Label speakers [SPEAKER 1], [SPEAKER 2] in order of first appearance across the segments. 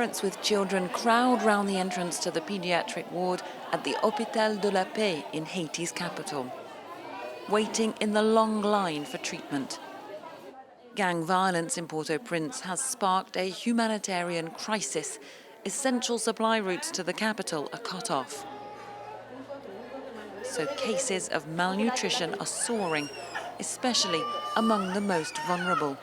[SPEAKER 1] Parents with children crowd round the entrance to the pediatric ward at the Hôpital de la Paix in Haiti's capital, waiting in the long line for treatment. Gang violence in Port-au-Prince has sparked a humanitarian crisis. Essential supply routes to the capital are cut off. So cases of malnutrition are soaring, especially among the most vulnerable.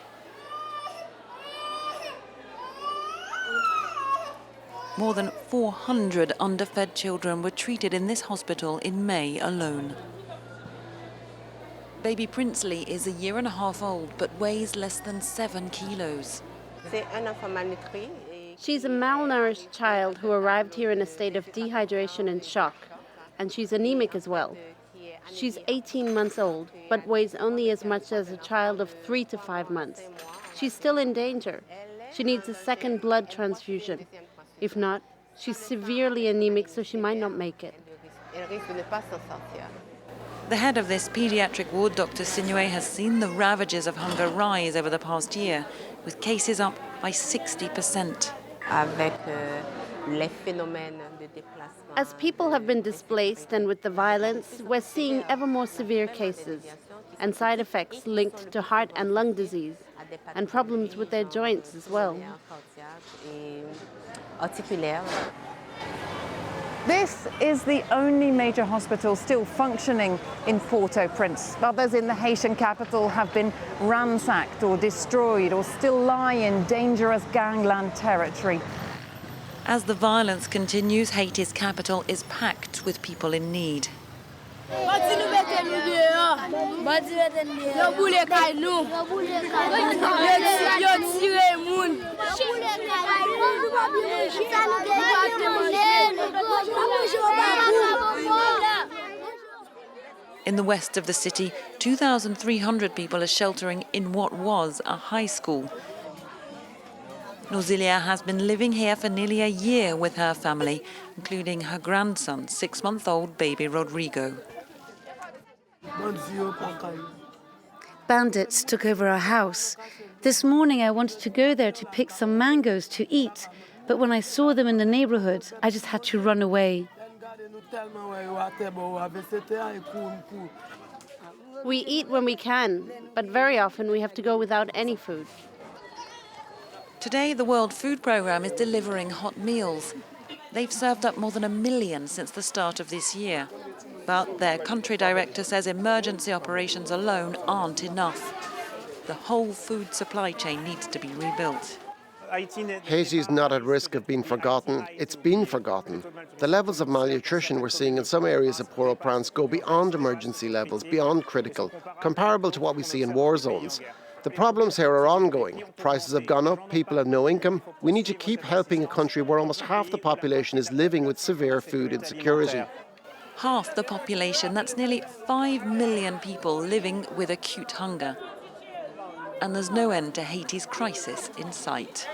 [SPEAKER 1] More than 400 underfed children were treated in this hospital in May alone. Baby Princely is a year and a half old but weighs less than 7 kilos.
[SPEAKER 2] She's a malnourished child who arrived here in a state of dehydration and shock, and she's anemic as well. She's 18 months old, but weighs only as much as a child of 3 to 5 months. She's still in danger. She needs a second blood transfusion. If not, she's severely anemic, so she might not make it.
[SPEAKER 1] The head of this pediatric ward, Dr. Sinué, has seen the ravages of hunger rise over the past year, with cases up by 60%.
[SPEAKER 2] As people have been displaced and with the violence, we're seeing ever more severe cases and side effects linked to heart and lung disease and problems with their joints as well.
[SPEAKER 3] This is the only major hospital still functioning in Port-au-Prince. Others in the Haitian capital have been ransacked or destroyed or still lie in dangerous gangland territory.
[SPEAKER 1] As the violence continues, Haiti's capital is packed with people in need. In the west of the city, 2,300 people are sheltering in what was a high school. Nausilia has been living here for nearly a year with her family, including her grandson, 6-month-old baby Rodrigo.
[SPEAKER 2] Bandits took over our house. This morning I wanted to go there to pick some mangoes to eat, but when I saw them in the neighborhood, I just had to run away. We eat when we can, but very often we have to go without any food.
[SPEAKER 1] Today, the World Food Programme is delivering hot meals. They've served up more than 1 million since the start of this year. But their country director says emergency operations alone aren't enough. The whole food supply chain needs to be rebuilt.
[SPEAKER 4] Haiti is not at risk of being forgotten. It's been forgotten. The levels of malnutrition we're seeing in some areas of Port-au-Prince go beyond emergency levels, beyond critical, comparable to what we see in war zones. The problems here are ongoing. Prices have gone up, people have no income. We need to keep helping a country where almost half the population is living with severe food insecurity.
[SPEAKER 1] Half the population, that's nearly 5 million people living with acute hunger. And there's no end to Haiti's crisis in sight.